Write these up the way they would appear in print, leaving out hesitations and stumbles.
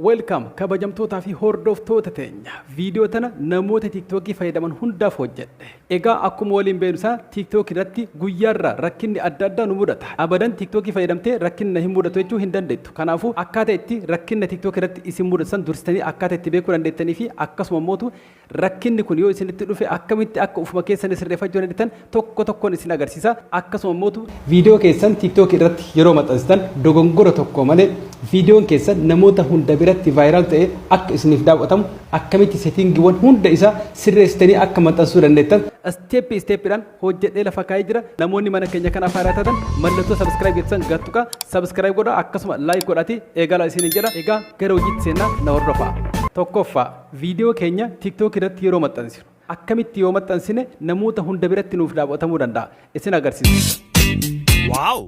Welcome kabajamtootaa fi hordoftoota teenya viidiyoo tana namoota TikTok fayyadaman hundaaf hojjedhe. Egaa akkuma waliin beeknu TikTok irratti guyyaarraa rakkinni adda addaa nu mudata. Abadan TikTok fayyadamtee rakkinna hin mudatu jechuu hin dandeettu. Kanaafuu akkaataa itti rakkinna TikTok irratti isin mudatan dursitanii akkaataa itti beekuu dandeettanii fi akkasuma mootu rakkinni kun yoo isinitti dhufe akkamitti akka ufuma keessan sirreeffachuu dandeettan tokko tokkoon isin agarsiisa. Akkasuma mootu viidiyoo keessan TikTok irratti yeroo maxxansitan dogongora tokko malee viidiyoon keessan namoota hunda biratti viral ta'e akka isiniif daawwatamu akkamitti settingiiwwan hunda isaa sirreessitanii akka maxxansuu dandeettan steppiidhaan hojjedhee lafa kaa'ee jira. Namoonni mana keenya kanaaf haaraa taatan mallattoo subscribe jettan gattuqa subscribe godhaa akkasuma like godhaati eegala isiniin jedha. Egaa gara hojiitti seennaa na hordofaa. Tokkoffaa viidiyoo keenya TikTok irratti yeroo maxxansinu akkamitti yoo maxxansine namoota hunda biratti nuuf daawwatamuu danda'a isin agarsiisa. Wow!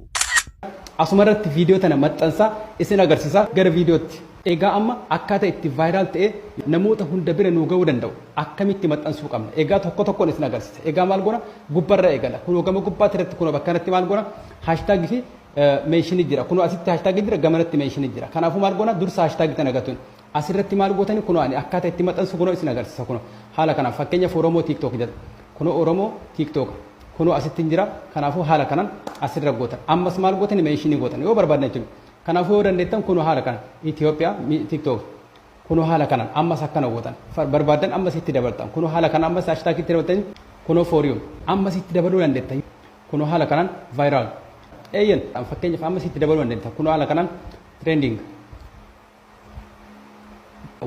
Asumarratti viidiyoo tana maxxansaa isin agarsiisa gara viidiyootti. Egaa amma akkaataa itti viral ta'e namoota hunda bira nu ga'uu danda'u akkamitti maxxansuu qabna. Egaa tokko tokkoon isin agarsiisa. Egaa maal goona gubbarra eegala. Kun gama gubbaatti irratti kun bakka kanatti maal goona hashtag fi mention jira. Kun asitti hashtag jira gamanatti mention jira. Kanaafuu maal goona dursa hashtag tana gatuun. Asirratti maal gootani kun ani akkaataa itti maxxansu kun isin agarsiisa. Kun haala kanaan fakkeenyaaf Oromoo TikTok jedha. Kun Oromoo TikTok. Kun asitti jira. Kanaafuu haala kanaan asirra gootan. Ammas maal gootani mention gootan. Yoo barbaadan jechuudha. Kanaafuu yoo dandeettan kun haala kana Itoophiyaa TikTok kun haala kana ammas akkana gootan barbaadan ammas itti dabaltan kun haala kana ammas hashtag itti dabaltan kun for you ammas itti dabaluu dandeettan kun haala kanaan viral eeyyan fakkeenyaaf ammas itti dabaluu dandeettan kun haala kanaan trending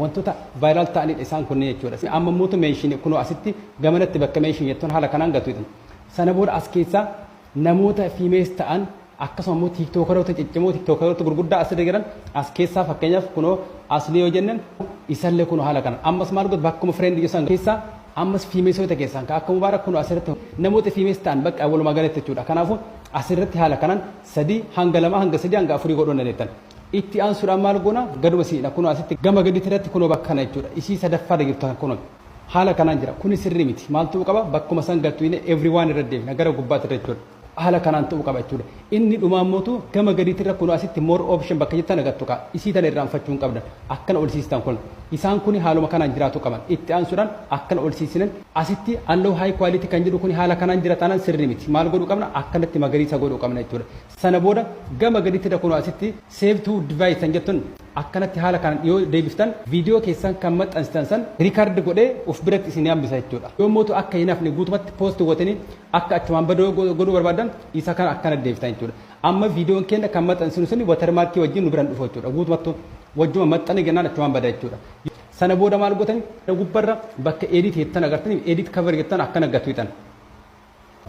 wantoota viral ta'anii isaan kunneen jechuudha. Amma mootu mention kun asitti gamanatti bakka mention jettuun haala kanaan gatuutan sana booda as keessaa namoota fiimees ta'an akkasuma immoo tiiktookoroota ciccimoo tiiktookoroota gurguddaa asirra jiran as keessaa fakkeenyaaf kunoo asli yoo jennan isallee kunoo haala kana ammas maal godhu bakkuma fireendii isaan keessaa ammas fiimeesota keessaan akka mubaarak kunoo asirratti namoota fiimees ta'an bakka walumaa galatti jechuudha. Kanaafuu asirratti haala kanaan 3 hanga 2 hanga 3 hanga 4 godhuu dandeettan. Itti aansuudhaan maal goona gaduma siidha kunoo asitti gama gadiitti irratti kunoo bakka kana jechuudha. Isii sadaffaa dhagirtu kunoo haala kanaan jira. Kuni sirrii miti maaltu qaba bakkuma san gattu everyone irra deemna gara gubbaatti irra jechuudha. Haala kanaan ta'uu qaba jechuudha. Inni dhumaan mootu gama gadiitti irra kunoo asitti more option bakka jettan agattu qaba. Isii tana irraanfachuu hin qabdan. Akkana ol siistan kun isaan kun haaluma kanaan jiraatu qaban. Itti aansuudhaan akkana ol siisinan asitti allow high quality kan jedhu kun haala kanaan jira taanaan sirrii miti. Maal godhuu qabna akkanatti magariisa godhuu qabna jechuudha. Sana booda gama gadiitti irra kunoo asitti save to device kan jettuun akkanatti haala kanaan yoo deebiftan viidiyoo keessan kan maxxansitan san record godhee of biratti isin hambisa jechuudha. Yoo mootu akka hin hafne guutumatti post gootanii akka achumaan badoo godhuu barbaadan isa kana akkana deebiftan jechuudha. Amma viidiyoon keenya kan maxxansinu suni watermarkii wajjin nu biraan dhufu jechuudha. Guutumatti wajjuma maxxane gannaan achumaan bada jechuudha. Sana booda maal gootanii gubbarra bakka edit jettan agartanii edit cover jettan akkana gatwitan.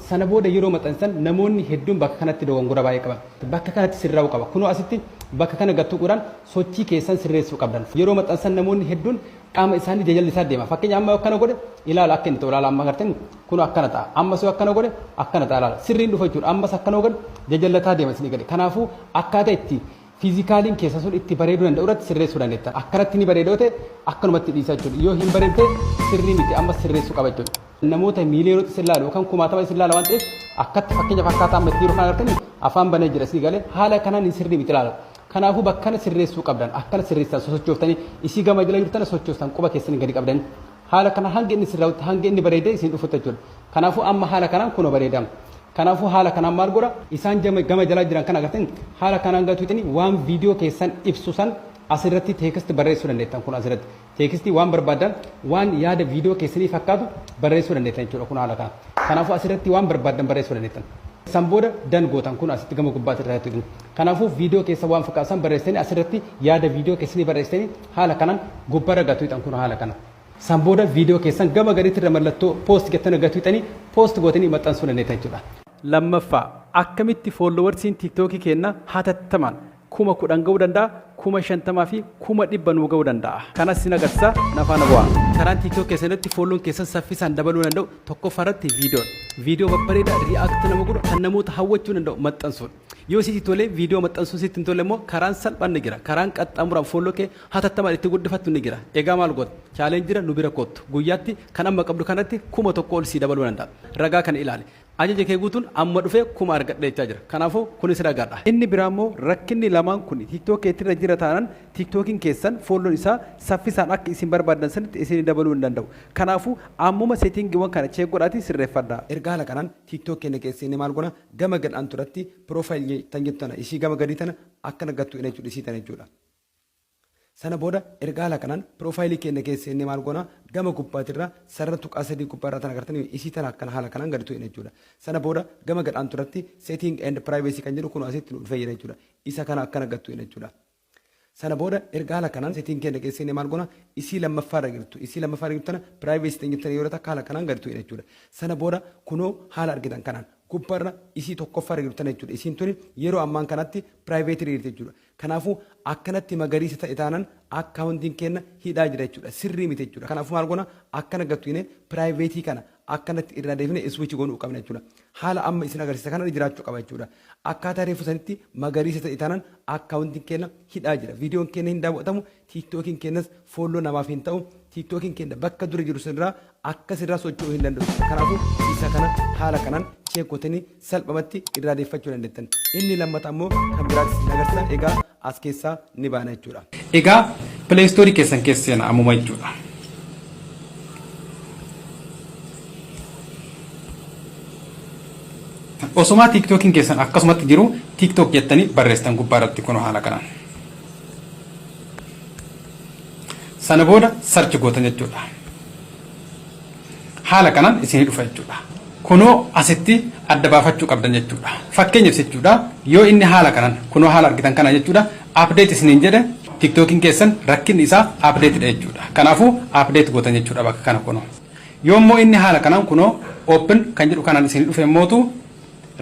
Sana booda yeroo maxxansan namoonni hedduun bakka kanatti dogongora baay'ee qaban. Bakka kanatti sirraa'uu qaba. Kunoo asitti bakka kana gattuudhaan sochii keessan sirreessuu qabdan. Yeroo maxxansan namoonni hedduun qaama isaanii jajallisaa deema. Fakkeenyaaf amma akkana godhe ilaala akka inni ta'u ilaala amma agartanii kunoo akkana ta'a. Ammas yoo akkana godhe akkana ta'a ilaala. Sirriin dhufa jechuudha. Ammas akkana godhe jajallataa deema isinii gadi. Kanaafuu akkaataa itti fiizikaaliin keessa sun itti bareeduu danda'u irratti sirreessuu dandeettan. Akkanatti ni bareedoo ta'e akkanumatti dhiisa jechuudha. Yoo hin bareedde sirrii miti ammas sirreessuu qaba jechuudha. Namoota miiliyoonota isin ilaalu yookaan kumaatama isin ilaala waan ta'eef akkatti fakkeenyaaf akkaataa amma itti yeroo kana argitanii afaan banee jira sii galee haala kanaan hin sirrii miti ilaala. Kanaafuu bakka kana sirreessuu qabdan akkana sirreessan sosochooftanii isii gama jala jirtan sochooftan quba keessanii gadi qabdan haala kanaan hanga inni sirraa'utti hanga inni bareedee isin dhufutti jechuudha. Kanaafuu amma haala kanaan kunoo bareedama. Kanaafuu haala kanaan maal godha isaan gama jalaa jiran kan agartan haala kanaan gatuutanii waan viidiyoo keessan ibsu san asirratti teekistii barreessuu dandeettan kun asirratti teekistii waan barbaadan waan yaada viidiyoo keessanii fakkaatu barreessuu dandeettan jechuudha kun haala kana. Kanaafuu asirratti waan barbaadan barreessuu dandeettan. San booda dan gootan kun asitti gama gubbaatti irraa jechuudha. Kanaafuu viidiyoo keessa waan fakkaatan barreessanii asirratti yaada viidiyoo keessanii barreessanii haala kanaan gubbarra gatuutan kun haala kana. San booda viidiyoo keessan gama gadiitti irra mallattoo post jettanii gatuutanii post gootanii maxxansuu dandeettan jechuudha. Lammaffaa akkamitti foollowarsiin TikTok keenya hatattamaan 10,000 ga'uu danda'a 50,000 fi 100,000 nuu ga'uu danda'a. Kanas sin agarsiisa nafaana bu'aa. Karaan TikTok keessatti foolloon keessan saffisaan dabaluu danda'u tokkoffaarratti viidiyoo babbareedaa react nama godhu kan namoota hawwachuu danda'u maxxansuun. Yoo sitti tolee viidiyoo maxxansuu sitti hin tolle immoo karaan salphaan ni jira. Karaan qaxxaamuraan foolloo kee hatattamaan itti guddifattu ni jira. Egaa maal goota? Chaalenjira nu bira kottu. Guyyaatti kan amma qabdu kanatti 1,000 ol sii dabaluu danda'a. Ragaa kana ilaali. ajaja kee guutuun amma dhufee kuma argadha jechaa jira. Kanaafuu kunis ragaadha. Inni biraa immoo rakkinni lamaan kun TikTok irra jira taanaan TikTokin keessan foolloon isaa saffisaan akka isin barbaadan sanitti isin dabaluu hin danda'u. Kanaafuu ammuma seetingiiwwan kana cheek godhaatii sirreeffadha. Ergaa haala kanaan TikTok keenya keessa inni maal godha gama gadhaan turatti piroofaayilii tan jettu tana ishii gama gadii tana akka nagattu hin jechuudha isii tana jechuudha. Sana booda ergaa haala kanaan piroofaayilii keenya keessa inni maal godha gama gubbaatirraa sarara tuqaa sadii gubbaarraa tana agartanii isii tana akkana haala kanaan gadi tu'in jechuudha. Sana booda gama gadhaan turatti setting and privacy kan jedhu kun asitti nu fayyada jechuudha. Isa kana akkana gadi tu'in jechuudha. Sana booda ergaa haala kanaan setting keenya keessa inni maal godha isii lammaffaarra jirtu tana privacy tan jettan yeroo takka haala kanaan gadi tu'in jechuudha. Sana booda kunoo haala argitan kanaan gubbaarra isii tokkoffaarra jirtu tana jechuudha. Isiin tuni yeroo ammaan kanatti private jirti jechuudha. Kanaafuu akkanatti magariisa ta'e taanaan akkaawuntiin keenya hidhaa jira jechuudha. Sirrii miti jechuudha. Kanaafuu maal goona akkana gattuine piraayiveetii kana akkanatti irraa deebine iswichi goonuu qabna jechuudha. Haala amma isin agarsiisa kana jiraachuu qaba jechuudha. Akkaataa reefu sanitti magariisa ta'e taanaan akkaawuntiin keenya hidhaa jira. Viidiyoon keenya hin daawwatamu, tiiktookiin keenyas foolloo namaaf hin ta'u. TikTokin keenya bakka dura jiru sanirraa akka sirraa socho'uu hin danda'u. Kanaafuu isa kana haala kanaan cheekotanii salphamatti irraa deeffachuu dandeettan. Inni lammataa immoo kan biraatis agarsiisa egaa as keessaa ni baana jechuudha. Egaa Play Store keessan keessa seena ammuma jechuudha. Osuma TikTokin keessan akkasumatti jiru TikTok jettanii barreessitan gubbaarratti kun haala kanaan. Sana booda search gootan jechuudha. Haala kanaan isinii dhufa jechuudha. Kunoo asitti adda baafachuu qabdan jechuudha. Fakkeenyaaf jechuudha yoo inni haala kanaan kunoo haala argitan kana jechuudha update isiniin jedhe TikTokin keessan rakkinni isaa update dha jechuudha. Kanaafuu update gootan jechuudha bakka kana kunoo. Yoo immoo inni haala kanaan kunoo open kan jedhu kanaan isinii dhufe mootu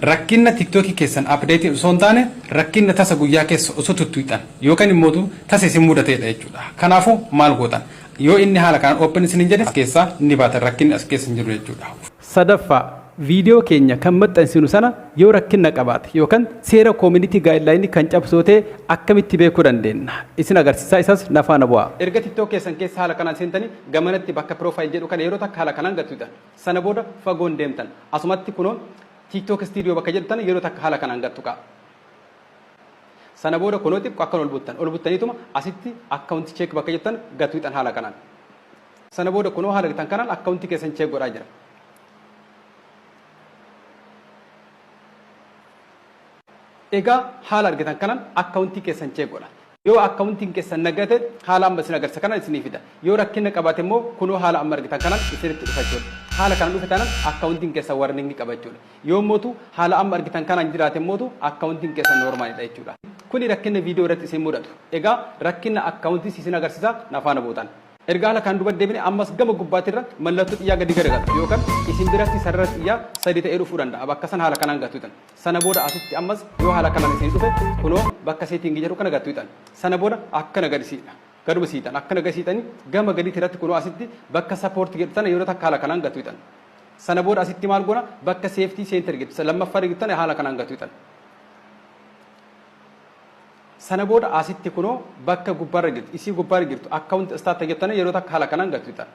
rakkinna TikTokii keessan update osoo hin taane rakkinna tasa guyyaa keessa osoo tuttuuxan yookaan immoo tasa isin mudateedha jechuudha. Kanaafuu maal gootan yoo inni haala kanaan open isin jedhe keessaa ni baatan rakkinni as keessa hin jiru jechuudha. Sadaffaa viidiyoo keenya kan maxxansinu sana yoo rakkinna qabaate yookaan seera community guideline kan cabsoote akkamitti beekuu dandeenya isin agarsiisa isas nafaana bu'aa. Erga TikTok keessan keessa haala kanaan seentanii gamanatti bakka profile jedhu kana yeroo takka haala kanaan gattuutan sana booda fagoon deemtan asumatti kunoo TikTok studio bakka jedhan yeroo takka haala kanaan gattu qaba. Sana booda kunooti akka ol buttaniituma asitti akkaawunti check bakka jettan gattuutan haala kanaan. Sana booda kunoo haala gitan kanaan akkaawunti keessan check godhaa jira. Egaa haala argitan kanaan akkaawunti keessan check godha. Yoo akkaawuntiin keessan nagate haala amma isin agarsiisa kanaan isinii fida. Yoo rakkinna qabaate immoo kunoo haala amma argitan kanaan isinitti dhufa jechuudha. Haala kanaan dhufe taanaan akkaawuntiin keessan warning ni qaba jechuudha. Yoo mootu haala amma argitan kanaan jiraate mootu akkaawuntiin keessan normaalidha jechuudha. Kuni rakkinna viidiyoo irratti isin mudatu. Egaa rakkinna akkaawuntii isin agarsiisa nafaana buutan. Erga haala kan duba deebine ammas gama gubbaatirra mallattoo xiyyaa gadi garagala yookaan isin biratti sarara xiyyaa sadii ta'ee dhufuu danda'a bakka san haala kanaan gattuutan. Sana booda asitti ammas yoo haala kanaan isin dhufe kunoo bakka seetingii jedhu kana gattuutan. Sana booda akkana gadisiidha. Gaduma siitan akkana gasiitanii gama gadiitti irratti kunoo asitti bakka support jedhu sana yeroo takka haala kanaan gattuutan. Sana booda asitti maal goona bakka safety center jedhu lammaffaa jedhu sana haala kanaan gattuutan. Sana booda asitti kunoo bakka gubbaarra jirtu isii gubbaarra jirtu akkaawunti start jettanii yeroo takka haala kanaan gattuutan.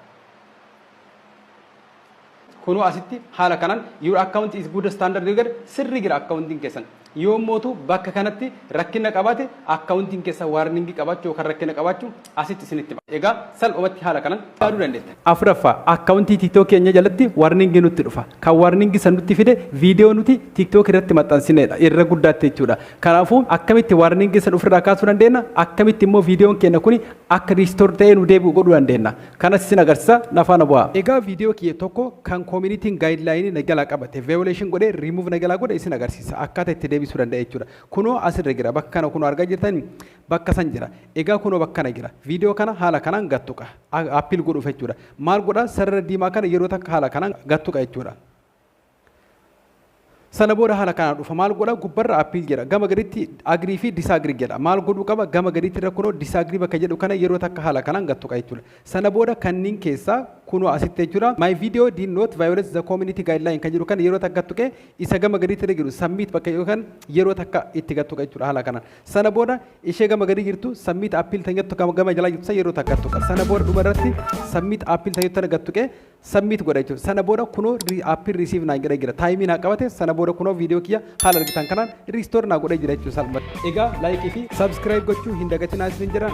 Kunoo asitti haala kanaan your account is good standard rigor sirri gira akkaawuntiin keessan. Yoo mootu bakka kanatti rakkina qabaate akkaawuntiin keessan warningi qabaachuu yookaan rakkina qabaachuu asitti isinitti ba'a. Egaa salphumatti haala kanaan yaaduu dandeetta. Afuraffaa akkaawuntii TikTok keenya jalatti warningi nutti dhufa. Kan warningi san nutti fide viidiyoo nuti TikTok irratti maxxansineedha irra guddaatti jechuudha. Kanaafuu akkamitti warningi san ofirraa kaasuu dandeenya akkamitti immoo viidiyoon keenya kuni akka restore ta'ee nu deebi'u godhuu dandeenya. Kanas isin agarsiisa nafaana bu'aa. Egaa viidiyoo kiyya tokko kan community guideline nagalaa qabate violation godhee remove nagalaa godhe isin agarsiisa akkaataa itti deebisuu danda'a jechuudha. Kunoo asirra jira bakka kana kunoo argaa jirtan bakka san jira. Egaa kunoo bakka kana jira. Viidiyoo kana haala kanaan gattuqa. Appiil godhuuf jechuudha. Maal godhaa sarara diimaa kana yeroo takka haala kanaan gattuqa jechuudha. Sana booda haala kanaan dhufa maal godha gubbarra appiil jedha gama gaditti agrii fi disaagrii jedha maal godhuu qaba gama gaditti irra kunoo disaagrii bakka jedhu kana yeroo takka haala kanaan gattuqa jechuudha. Sana booda kanneen keessaa kunoo asitti jechuudha my video did not violate the community guideline kan jedhu kana yeroo takka gattuqe isa gama gaditti irra jiru submit bakka yookaan yeroo takka itti gattuqa jechuudha haala kanaan. Sana booda ishee gama gadii jirtu submit appiil tan jettu gama jalaa jirtu yeroo takka gattuqa. Sana booda dhuma irratti submit appiil tan jettu gattuqe submit godha jechuudha. Sana booda kunoo appii receive naan jedhee jira. Taayimii naa qabate sana booda kunoo viidiyoo kiyya haala argitan kanaan restore naa godhee jira jechuudha salphatti. Egaa laayikii fi subscribe gochuu hin dagatinaa isin jira.